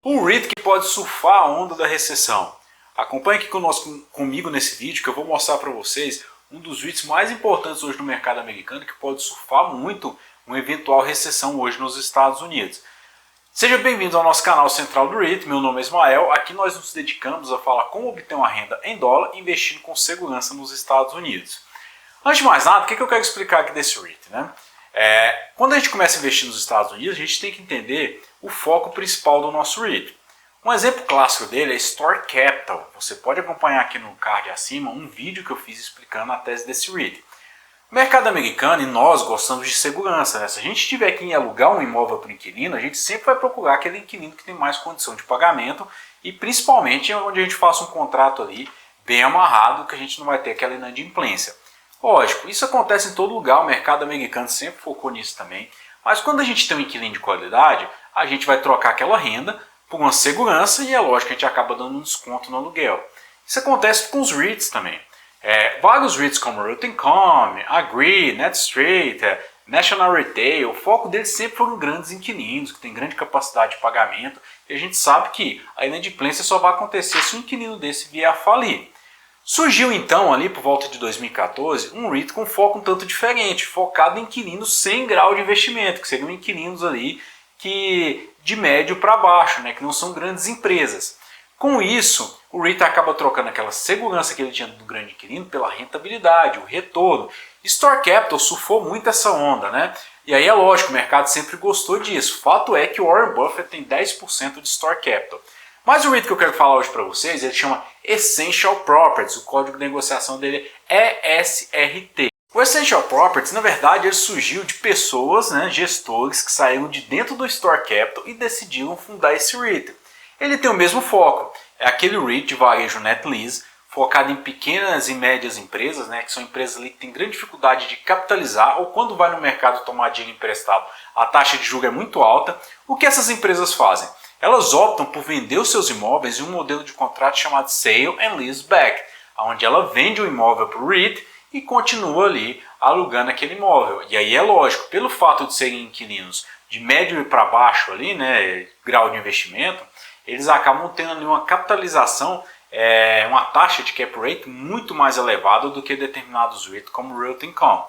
O REIT que pode surfar a onda da recessão. Acompanhe aqui comigo nesse vídeo que eu vou mostrar para vocês um dos REITs mais importantes hoje no mercado americano que pode surfar muito uma eventual recessão hoje nos Estados Unidos. Seja bem-vindo ao nosso canal central do REIT, meu nome é Ismael. Aqui nós nos dedicamos a falar como obter uma renda em dólar investindo com segurança nos Estados Unidos. Antes de mais nada, o que eu quero explicar aqui desse REIT, né? Quando a gente começa a investir nos Estados Unidos, a gente tem que entender o foco principal do nosso REIT. Um exemplo clássico dele é Store Capital. Você pode acompanhar aqui no card acima um vídeo que eu fiz explicando a tese desse REIT. O mercado americano e nós gostamos de segurança, né? Se a gente tiver que alugar um imóvel para o inquilino, a gente sempre vai procurar aquele inquilino que tem mais condição de pagamento e principalmente onde a gente faça um contrato ali bem amarrado, que a gente não vai ter aquela inadimplência. Lógico, isso acontece em todo lugar, o mercado americano sempre focou nisso também, mas quando a gente tem um inquilino de qualidade, a gente vai trocar aquela renda por uma segurança e é lógico que a gente acaba dando um desconto no aluguel. Isso acontece com os REITs também. Vários REITs como Realty Income, Agree, NetStreet, National Retail, o foco deles sempre foram grandes inquilinos, que têm grande capacidade de pagamento, e a gente sabe que a inadimplência só vai acontecer se um inquilino desse vier a falir. Surgiu então ali por volta de 2014 um REIT com foco um tanto diferente, focado em inquilinos sem grau de investimento, que seriam inquilinos ali de médio para baixo, né, que não são grandes empresas. Com isso, o REIT acaba trocando aquela segurança que ele tinha do grande inquilino pela rentabilidade, o retorno. Store Capital surfou muito essa onda, né? E aí é lógico, o mercado sempre gostou disso. Fato é que o Warren Buffett tem 10% de Store Capital. Mas o REIT que eu quero falar hoje para vocês, ele chama Essential Properties, o código de negociação dele é ESRT. O Essential Properties, na verdade, ele surgiu de pessoas, né, gestores que saíram de dentro do Store Capital e decidiram fundar esse REIT. Ele tem o mesmo foco, é aquele REIT de varejo net lease, focado em pequenas e médias empresas, né, que são empresas ali que têm grande dificuldade de capitalizar ou quando vai no mercado tomar dinheiro emprestado, a taxa de juros é muito alta. O que essas empresas fazem? Elas optam por vender os seus imóveis em um modelo de contrato chamado Sale and Leaseback, onde ela vende o imóvel para o REIT e continua ali alugando aquele imóvel. E aí é lógico, pelo fato de serem inquilinos de médio para baixo ali, né, grau de investimento, eles acabam tendo ali uma capitalização, uma taxa de cap rate muito mais elevada do que determinados REITs como o Realty Income.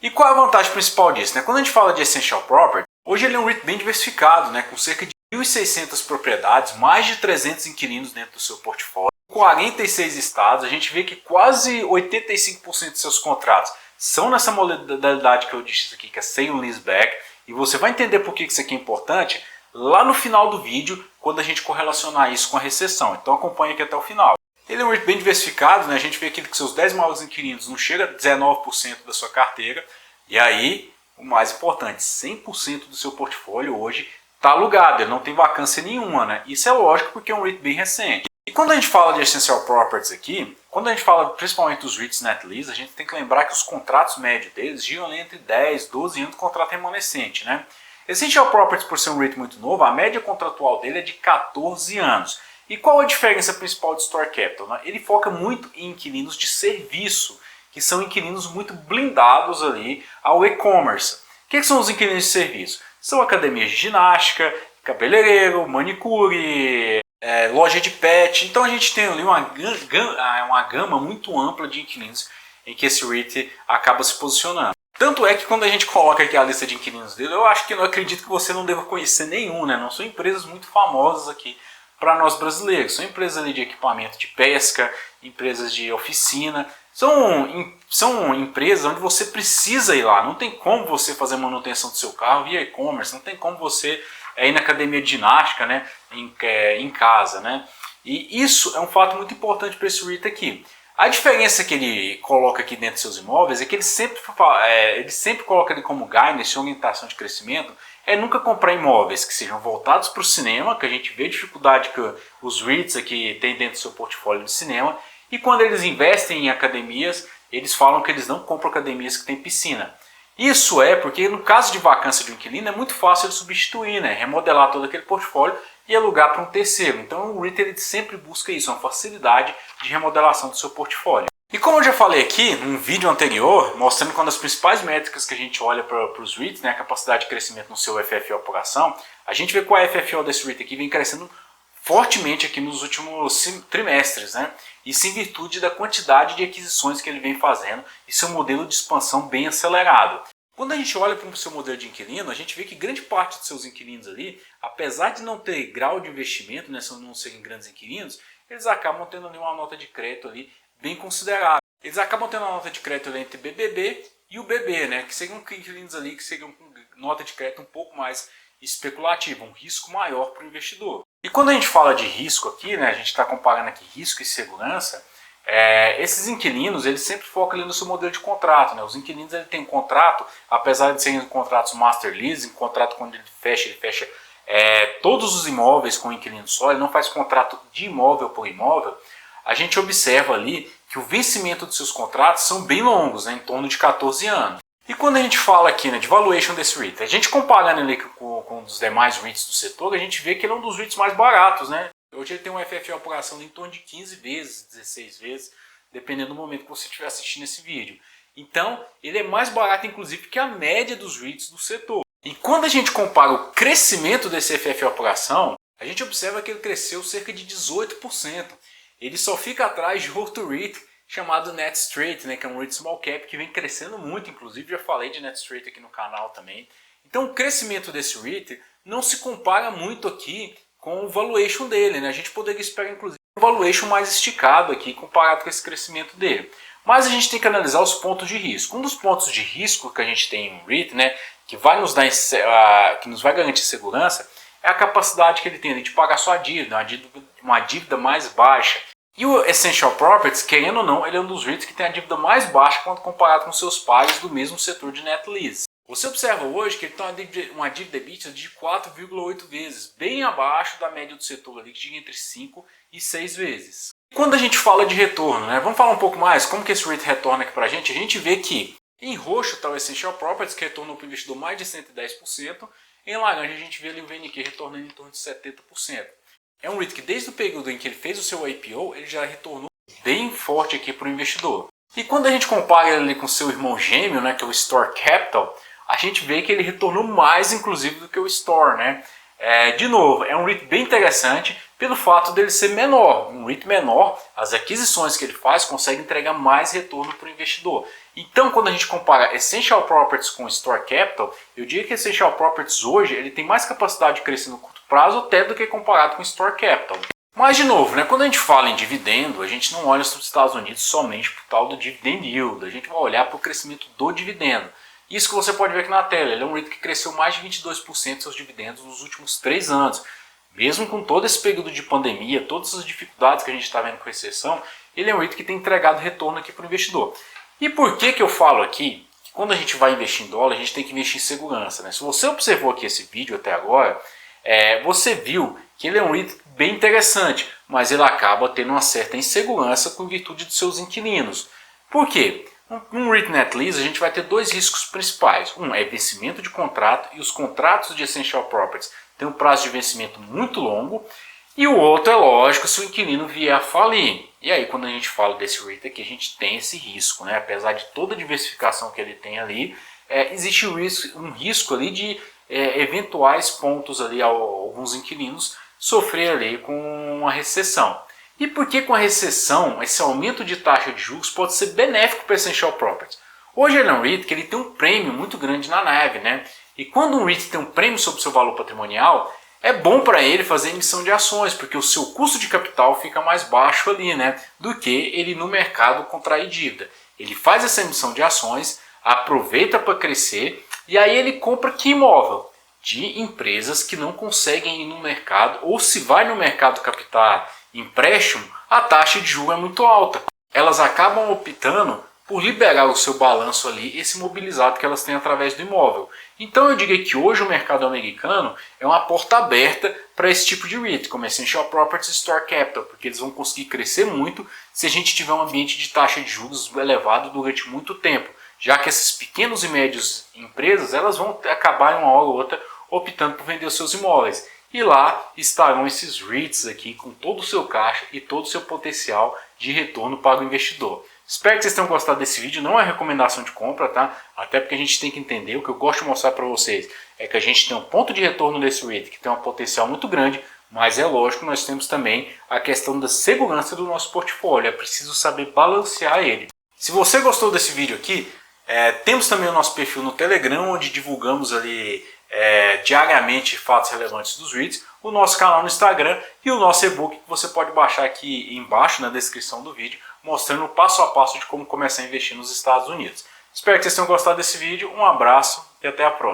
E qual é a vantagem principal disso, né? Quando a gente fala de Essential Property, hoje ele é um REIT bem diversificado, né, com cerca de 1.600 propriedades, mais de 300 inquilinos dentro do seu portfólio, 46 estados. A gente vê que quase 85% de seus contratos são nessa modalidade que eu disse aqui, que é Sale and Leaseback, e você vai entender por que isso aqui é importante lá no final do vídeo, quando a gente correlacionar isso com a recessão. Então acompanhe aqui até o final. Ele é um REIT bem diversificado, né? A gente vê aqui que seus 10 maiores inquilinos não chega a 19% da sua carteira, e aí, o mais importante, 100% do seu portfólio hoje está alugado, ele não tem vacância nenhuma, né? Isso é lógico porque é um REIT bem recente. E quando a gente fala de Essential Properties aqui, quando a gente fala principalmente dos REITs net lease, a gente tem que lembrar que os contratos médios deles giram entre 10 e 12 anos de contrato remanescente, né? Essential Properties, por ser um REIT muito novo, a média contratual dele é de 14 anos. E qual a diferença principal de Store Capital, né? Ele foca muito em inquilinos de serviço, que são inquilinos muito blindados ali ao e-commerce. O que são os inquilinos de serviço? São academias de ginástica, cabeleireiro, manicure, loja de pet. Então a gente tem ali uma gama muito ampla de inquilinos em que esse REIT acaba se posicionando. Tanto é que quando a gente coloca aqui a lista de inquilinos dele, eu acho que não acredito que você não deva conhecer nenhum, né? Não são empresas muito famosas aqui para nós brasileiros. São empresas ali de equipamento de pesca, empresas de oficina. São empresas onde você precisa ir lá. Não tem como você fazer manutenção do seu carro via e-commerce. Não tem como você ir na academia de ginástica, né, em casa, né? E isso é um fato muito importante para esse REIT aqui. A diferença que ele coloca aqui dentro dos seus imóveis é que ele sempre coloca ali como guidance, orientação de crescimento, é nunca comprar imóveis que sejam voltados para o cinema, que a gente vê a dificuldade que os REITs aqui têm dentro do seu portfólio de cinema, e quando eles investem em academias, eles falam que eles não compram academias que têm piscina. Isso é porque no caso de vacância de um inquilino é muito fácil ele substituir, né? Remodelar todo aquele portfólio e alugar para um terceiro. Então o REIT ele sempre busca isso, uma facilidade de remodelação do seu portfólio. E como eu já falei aqui num vídeo anterior, mostrando quando as principais métricas que a gente olha para os REITs, né, a capacidade de crescimento no seu FFO por ação, a gente vê que o FFO desse REIT aqui vem crescendo fortemente aqui nos últimos trimestres, né? Isso em virtude da quantidade de aquisições que ele vem fazendo e seu modelo de expansão bem acelerado. Quando a gente olha para o seu modelo de inquilino, a gente vê que grande parte dos seus inquilinos ali, apesar de não ter grau de investimento, né, não serem grandes inquilinos, eles acabam tendo ali uma nota de crédito ali bem considerável. Eles acabam tendo uma nota de crédito ali entre BBB e o BB, né, que seriam inquilinos ali que seriam com nota de crédito um pouco mais especulativa, um risco maior para o investidor. E quando a gente fala de risco aqui, né, a gente está comparando aqui risco e segurança, esses inquilinos eles sempre focam ali no seu modelo de contrato, né? Os inquilinos ele tem contrato, apesar de serem contratos master lease, contrato quando ele fecha todos os imóveis com o inquilino só, ele não faz contrato de imóvel por imóvel. A gente observa ali que o vencimento dos seus contratos são bem longos, né, em torno de 14 anos. E quando a gente fala aqui, né, de valuation desse REIT, a gente comparando ele com os demais REITs do setor, a gente vê que ele é um dos REITs mais baratos, né? Hoje ele tem um FFO por ação em torno de 15 vezes, 16 vezes, dependendo do momento que você estiver assistindo esse vídeo. Então, ele é mais barato, inclusive, que a média dos REITs do setor. E quando a gente compara o crescimento desse FFO por ação, a gente observa que ele cresceu cerca de 18%. Ele só fica atrás de outro REIT chamado NetStraight, né, que é um REIT Small Cap que vem crescendo muito, inclusive já falei de NetStraight aqui no canal também. Então o crescimento desse REIT não se compara muito aqui com o valuation dele, né? A gente poderia esperar inclusive um valuation mais esticado aqui comparado com esse crescimento dele. Mas a gente tem que analisar os pontos de risco. Um dos pontos de risco que a gente tem em um REIT, né, que vai nos dar, que nos vai garantir segurança, é a capacidade que ele tem de pagar sua dívida, uma dívida mais baixa. E o Essential Properties, querendo ou não, ele é um dos REITs que tem a dívida mais baixa quando comparado com seus pares do mesmo setor de net lease. Você observa hoje que ele tem uma dívida EBITDA de 4,8 vezes, bem abaixo da média do setor ali, que tinha entre 5 e 6 vezes. Quando a gente fala de retorno, né, vamos falar um pouco mais como que esse REIT retorna aqui pra gente. A gente vê que em roxo está o Essential Properties, que retornou para o investidor mais de 110%. Em laranja a gente vê ali o VNQ retornando em torno de 70%. É um REIT que desde o período em que ele fez o seu IPO, ele já retornou bem forte aqui para o investidor. E quando a gente compara ele com seu irmão gêmeo, né, que é o Store Capital, a gente vê que ele retornou mais inclusive do que o Store, né? De novo, é um REIT bem interessante pelo fato dele ser menor. Um REIT menor, as aquisições que ele faz conseguem entregar mais retorno para o investidor. Então, quando a gente compara Essential Properties com Store Capital, eu diria que Essential Properties hoje ele tem mais capacidade de crescer no curto prazo até do que comparado com Store Capital. Mas, de novo, né, quando a gente fala em dividendo, a gente não olha para os Estados Unidos somente para o tal do dividend yield. A gente vai olhar para o crescimento do dividendo. Isso que você pode ver aqui na tela. Ele é um REIT que cresceu mais de 22% seus dividendos nos últimos 3 anos. Mesmo com todo esse período de pandemia, todas as dificuldades que a gente está vendo com recessão, ele é um REIT que tem entregado retorno aqui para o investidor. E por que eu falo aqui que quando a gente vai investir em dólar, a gente tem que investir em segurança, né? Se você observou aqui esse vídeo até agora, você viu que ele é um REIT bem interessante, mas ele acaba tendo uma certa insegurança com virtude dos seus inquilinos. Por quê? Um REIT Net Lease a gente vai ter dois riscos principais. Um é vencimento de contrato, e os contratos de Essential Properties têm um prazo de vencimento muito longo. E o outro é lógico se o inquilino vier a falir. E aí quando a gente fala desse REIT aqui, a gente tem esse risco, né? Apesar de toda a diversificação que ele tem ali, existe um risco ali de eventuais pontos ali, alguns inquilinos sofrer ali com uma recessão. E por que com a recessão, esse aumento de taxa de juros pode ser benéfico para o Essential Properties? Hoje ele é um REIT que ele tem um prêmio muito grande na NAV, né? E quando um REIT tem um prêmio sobre o seu valor patrimonial, é bom para ele fazer emissão de ações, porque o seu custo de capital fica mais baixo ali, né? Do que ele no mercado contrair dívida. Ele faz essa emissão de ações, aproveita para crescer e aí ele compra que imóvel? De empresas que não conseguem ir no mercado, ou se vai no mercado captar empréstimo, a taxa de juros é muito alta. Elas acabam optando por liberar o seu balanço ali, esse mobilizado que elas têm através do imóvel. Então eu diria que hoje o mercado americano é uma porta aberta para esse tipo de REIT, como Essential Properties e Store Capital, porque eles vão conseguir crescer muito se a gente tiver um ambiente de taxa de juros elevado durante muito tempo, já que esses pequenos e médios empresas elas vão acabar uma hora ou outra optando por vender os seus imóveis. E lá estarão esses REITs aqui com todo o seu caixa e todo o seu potencial de retorno para o investidor. Espero que vocês tenham gostado desse vídeo, não é recomendação de compra, tá? Até porque a gente tem que entender, o que eu gosto de mostrar para vocês é que a gente tem um ponto de retorno desse REIT que tem um potencial muito grande, mas é lógico que nós temos também a questão da segurança do nosso portfólio, é preciso saber balancear ele. Se você gostou desse vídeo aqui, temos também o nosso perfil no Telegram, onde divulgamos ali diariamente fatos relevantes dos REITs, o nosso canal no Instagram e o nosso e-book que você pode baixar aqui embaixo na descrição do vídeo, mostrando o passo a passo de como começar a investir nos Estados Unidos. Espero que vocês tenham gostado desse vídeo, um abraço e até a próxima.